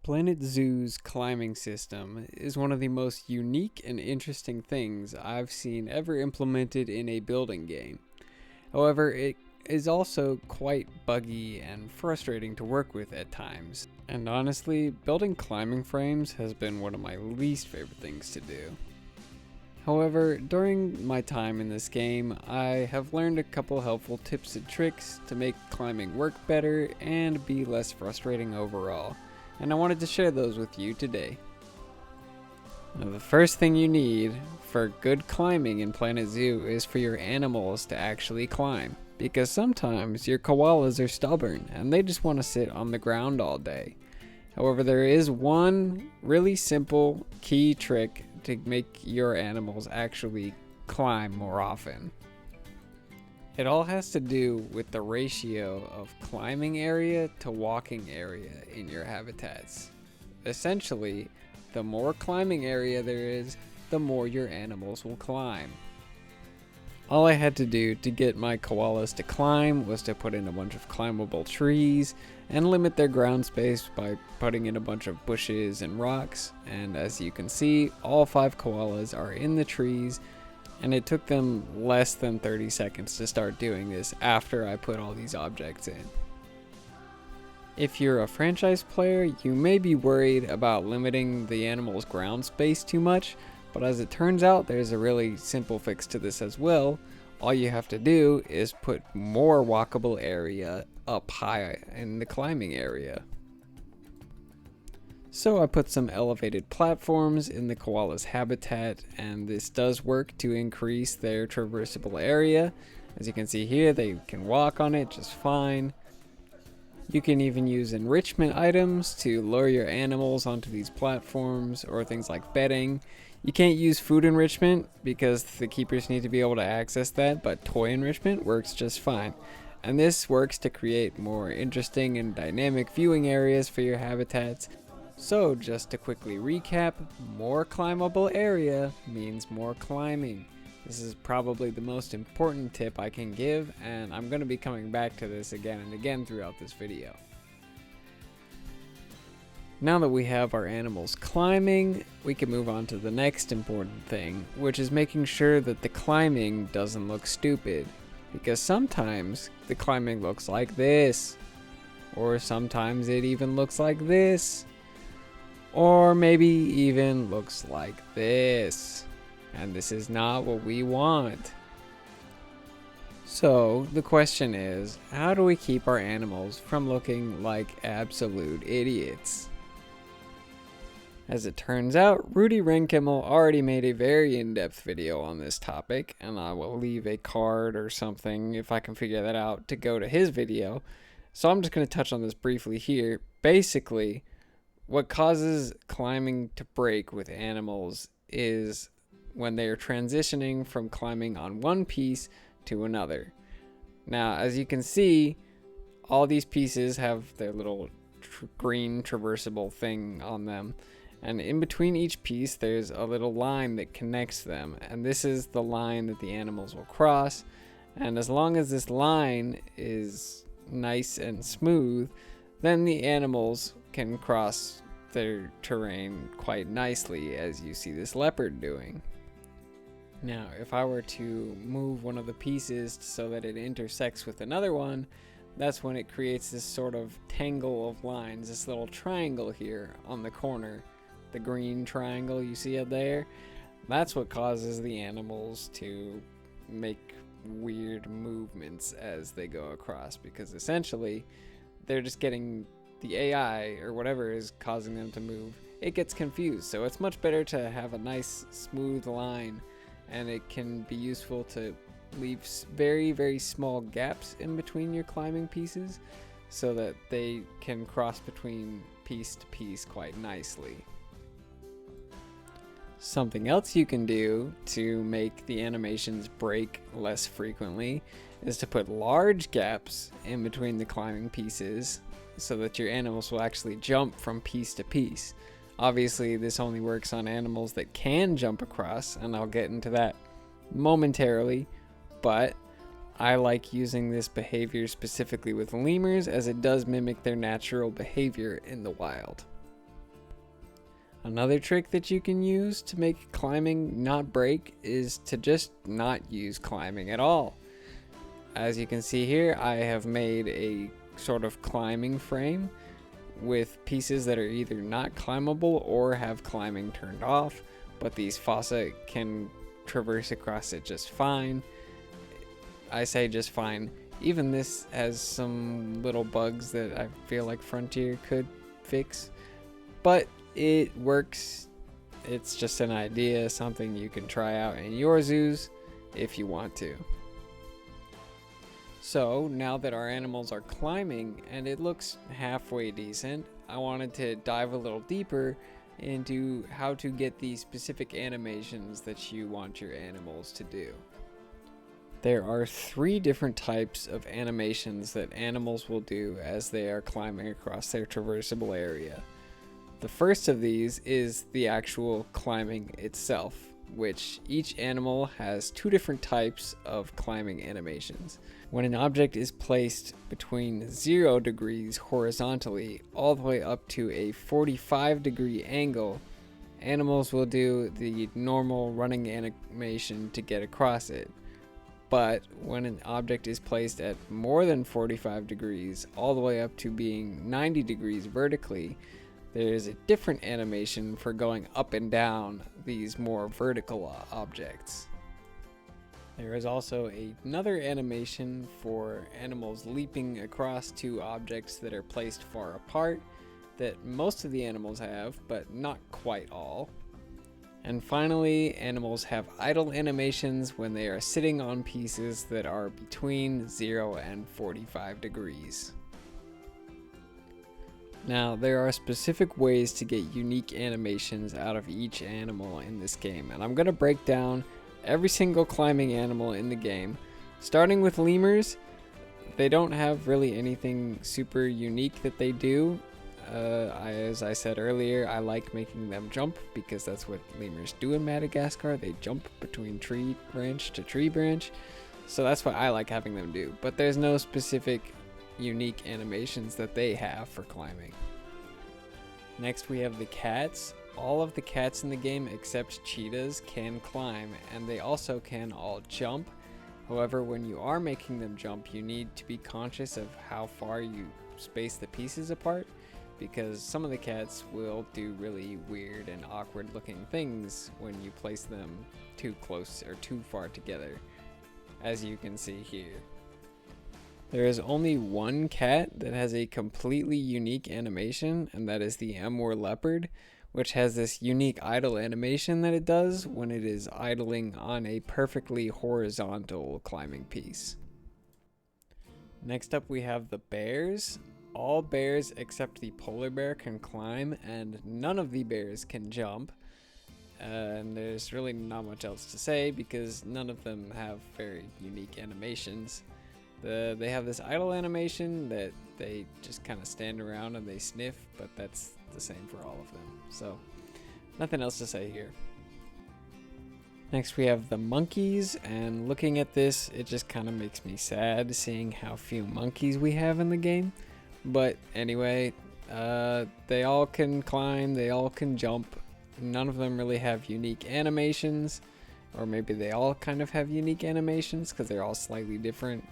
Planet Zoo's climbing system is one of the most unique and interesting things I've seen ever implemented in a building game. However, it is also quite buggy and frustrating to work with at times. And honestly, building climbing frames has been one of my least favorite things to do. However, during my time in this game, I have learned a couple helpful tips and tricks to make climbing work better and be less frustrating overall, and I wanted to share those with you today. Now, the first thing you need for good climbing in Planet Zoo is for your animals to actually climb, because sometimes your koalas are stubborn and they just want to sit on the ground all day. However, there is one really simple key trick to make your animals actually climb more often. It all has to do with the ratio of climbing area to walking area in your habitats. Essentially, the more climbing area there is, the more your animals will climb. All I had to do to get my koalas to climb was to put in a bunch of climbable trees and limit their ground space by putting in a bunch of bushes and rocks. And as you can see, all 5 koalas are in the trees, and it took them less than 30 seconds to start doing this after I put all these objects in. If you're a franchise player, you may be worried about limiting the animal's ground space too much, but as it turns out, there's a really simple fix to this as well. All you have to do is put more walkable area up high in the climbing area. So I put some elevated platforms in the koala's habitat, and this does work to increase their traversable area. As you can see here, they can walk on it just fine. You can even use enrichment items to lure your animals onto these platforms, or things like bedding. You can't use food enrichment because the keepers need to be able to access that, but toy enrichment works just fine. And this works to create more interesting and dynamic viewing areas for your habitats. So just to quickly recap, more climbable area means more climbing. This is probably the most important tip I can give, and I'm going to be coming back to this again and again throughout this video. Now that we have our animals climbing, we can move on to the next important thing, which is making sure that the climbing doesn't look stupid. Because sometimes the climbing looks like this, or sometimes it even looks like this, or maybe even looks like this. And this is not what we want. So the question is, how do we keep our animals from looking like absolute idiots? As it turns out, Rudy Renkimmel already made a very in-depth video on this topic, and I will leave a card or something, if I can figure that out, to go to his video. So I'm just going to touch on this briefly here. Basically, what causes climbing to break with animals is when they are transitioning from climbing on one piece to another. Now, as you can see, all these pieces have their little green traversable thing on them. And in between each piece, there's a little line that connects them. And this is the line that the animals will cross. And as long as this line is nice and smooth, then the animals can cross their terrain quite nicely, as you see this leopard doing. Now, if I were to move one of the pieces so that it intersects with another one, that's when it creates this sort of tangle of lines, this little triangle here on the corner. The green triangle you see up there, that's what causes the animals to make weird movements as they go across, because essentially they're just getting the AI or whatever is causing them to move. It gets confused, so it's much better to have a nice smooth line, and it can be useful to leave very, very small gaps in between your climbing pieces so that they can cross between piece to piece quite nicely. Something else you can do to make the animations break less frequently is to put large gaps in between the climbing pieces so that your animals will actually jump from piece to piece. Obviously, this only works on animals that can jump across, and I'll get into that momentarily, but I like using this behavior specifically with lemurs as it does mimic their natural behavior in the wild. Another trick that you can use to make climbing not break is to just not use climbing at all. As you can see here, I have made a sort of climbing frame with pieces that are either not climbable or have climbing turned off, but these fossa can traverse across it just fine. I say just fine. Even this has some little bugs that I feel like Frontier could fix, but it works. It's just an idea, something you can try out in your zoos if you want to. So now that our animals are climbing and it looks halfway decent, I wanted to dive a little deeper into how to get the specific animations that you want your animals to do. There are 3 different types of animations that animals will do as they are climbing across their traversable area. The first of these is the actual climbing itself, which each animal has 2 different types of climbing animations. When an object is placed between 0 degrees horizontally all the way up to a 45-degree angle, animals will do the normal running animation to get across it. But when an object is placed at more than 45 degrees all the way up to being 90 degrees vertically, there is a different animation for going up and down these more vertical objects. There is also another animation for animals leaping across 2 objects that are placed far apart that most of the animals have, but not quite all. And finally, animals have idle animations when they are sitting on pieces that are between 0 and 45 degrees. Now, there are specific ways to get unique animations out of each animal in this game, and I'm going to break down every single climbing animal in the game. Starting with lemurs, they don't have really anything super unique that they do. As I said earlier, I like making them jump because that's what lemurs do in Madagascar. They jump between tree branch to tree branch, so that's what I like having them do. But there's no specific unique animations that they have for climbing. Next we have the cats. All of the cats in the game except cheetahs can climb, and they also can all jump. However, when you are making them jump, you need to be conscious of how far you space the pieces apart, because some of the cats will do really weird and awkward looking things when you place them too close or too far together, as you can see here. There is only one cat that has a completely unique animation, and that is the Amur leopard, which has this unique idle animation that it does when it is idling on a perfectly horizontal climbing piece. Next up we have the bears. All bears except the polar bear can climb, and none of the bears can jump. And there's really not much else to say because none of them have very unique animations. They have this idle animation that they just kind of stand around and they sniff, but that's the same for all of them. So nothing else to say here. Next we have the monkeys, and looking at this, it just kind of makes me sad seeing how few monkeys we have in the game. But anyway, they all can climb, they all can jump. None of them really have unique animations, or maybe they all kind of have unique animations because they're all slightly different.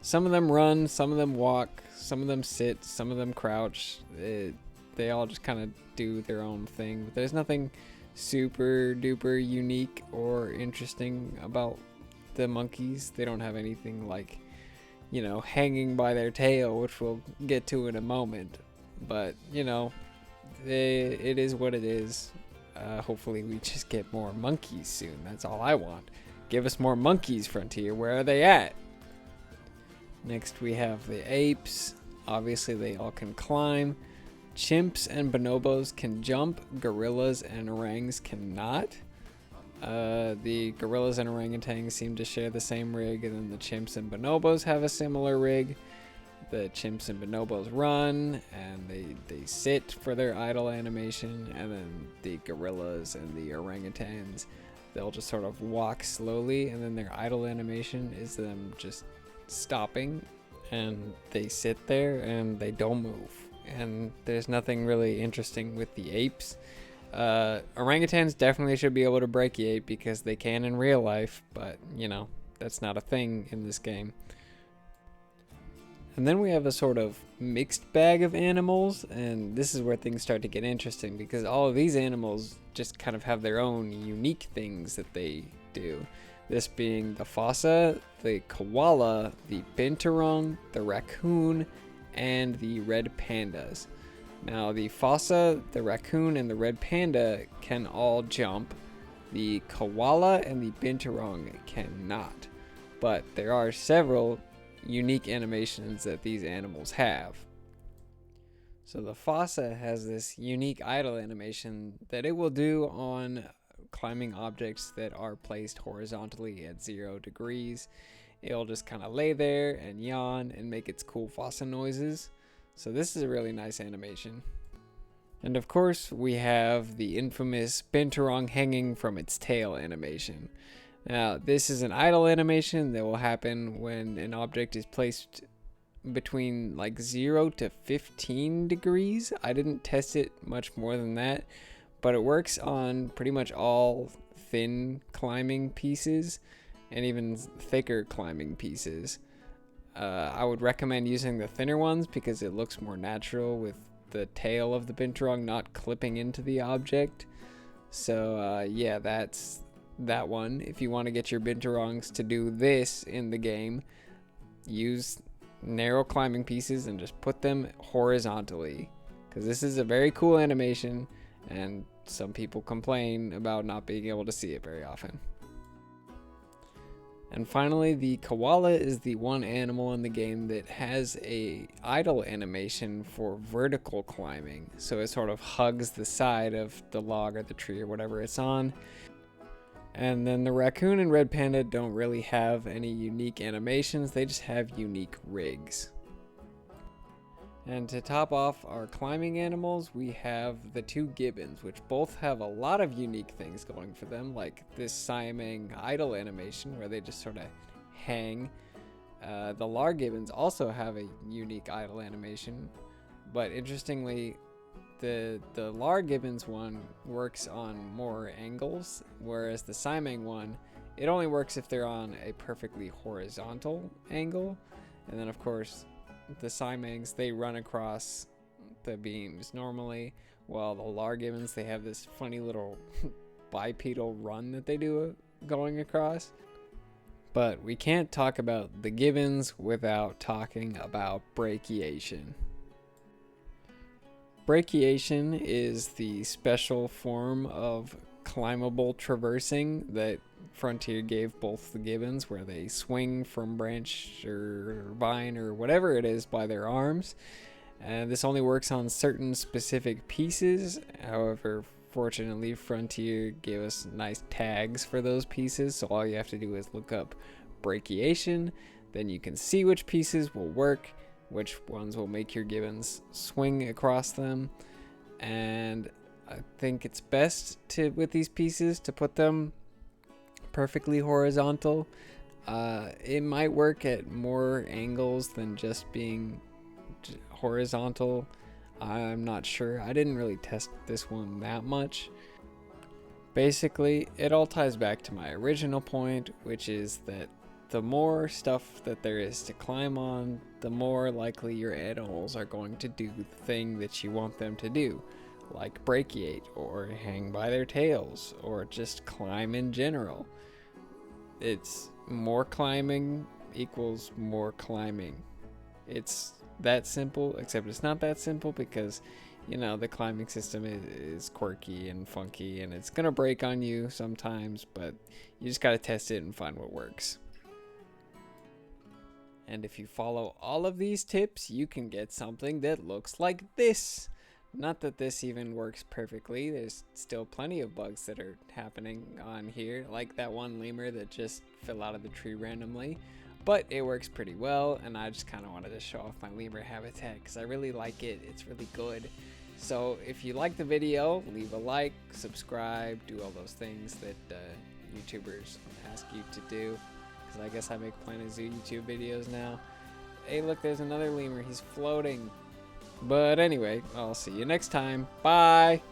Some of them run, some of them walk, some of them sit, some of them crouch. They all just kind of do their own thing. But there's nothing super duper unique or interesting about the monkeys. They don't have anything like, you know, hanging by their tail, which we'll get to in a moment. But, you know, it is what it is. Hopefully we just get more monkeys soon. That's all I want. Give us more monkeys, Frontier. Where are they at? Next we have the apes. Obviously they all can climb. Chimps and bonobos can jump. Gorillas and orangs cannot. The gorillas and orangutans seem to share the same rig, and then the chimps and bonobos have a similar rig. The chimps and bonobos run, and they sit for their idle animation, and then the gorillas and the orangutans, they'll just sort of walk slowly, and then their idle animation is them just stopping, and they sit there and they don't move. And there's nothing really interesting with the apes. Orangutans definitely should be able to brachiate because they can in real life, but you know, that's not a thing in this game. And then we have a sort of mixed bag of animals, and this is where things start to get interesting because all of these animals just kind of have their own unique things that they do. This being the fossa, the koala, the binturong, the raccoon, and the red pandas. Now the fossa, the raccoon, and the red panda can all jump. The koala and the binturong cannot, but there are several unique animations that these animals have. So the fossa has this unique idle animation that it will do on climbing objects that are placed horizontally at 0 degrees. It'll just kind of lay there and yawn and make its cool fossa noises. So this is a really nice animation. And of course we have the infamous binturong hanging from its tail animation. Now, this is an idle animation that will happen when an object is placed between like 0 to 15 degrees. I didn't test it much more than that, but it works on pretty much all thin climbing pieces and even thicker climbing pieces. I would recommend using the thinner ones because it looks more natural with the tail of the binturong not clipping into the object. So yeah, that's that one. If you want to get your binturongs to do this in the game, use narrow climbing pieces and just put them horizontally, because this is a very cool animation and some people complain about not being able to see it very often. And finally, the koala is the one animal in the game that has a idle animation for vertical climbing. So it sort of hugs the side of the log or the tree or whatever it's on. And then the raccoon and red panda don't really have any unique animations, they just have unique rigs. And to top off our climbing animals, we have the two gibbons, which both have a lot of unique things going for them, like this Siamang idle animation where they just sort of hang. The lar gibbons also have a unique idle animation, but interestingly, the lar gibbons one works on more angles, whereas the Siamang one, it only works if they're on a perfectly horizontal angle. And then of course, the Siamangs, they run across the beams normally, while the lar gibbons, they have this funny little bipedal run that they do going across. But we can't talk about the gibbons without talking about brachiation. Brachiation is the special form of climbable traversing that Frontier gave both the gibbons, where they swing from branch or vine or whatever it is by their arms. And this only works on certain specific pieces. However, fortunately, Frontier gave us nice tags for those pieces, so all you have to do is look up brachiation. Then you can see which pieces will work, which ones will make your gibbons swing across them. And I think it's best to, with these pieces, to put them perfectly horizontal. It might work at more angles than just being horizontal. I'm not sure. I didn't really test this one that much. Basically, it all ties back to my original point, which is that the more stuff that there is to climb on, the more likely your animals are going to do the thing that you want them to do, like brachiate or hang by their tails or just climb in general. It's more climbing equals more climbing. It's that simple, except it's not that simple because, you know, the climbing system is quirky and funky and it's gonna break on you sometimes, but you just gotta test it and find what works. And if you follow all of these tips, you can get something that looks like this. Not that this even works perfectly. There's still plenty of bugs that are happening on here, like that one lemur that just fell out of the tree randomly. But it works pretty well, and I just kind of wanted to show off my lemur habitat because I really like it. It's really good. So if you like the video, leave a like, subscribe, do all those things that YouTubers ask you to do. Because I guess I make Planet Zoo YouTube videos now. Hey, look, there's another lemur. He's floating. But anyway, I'll see you next time. Bye!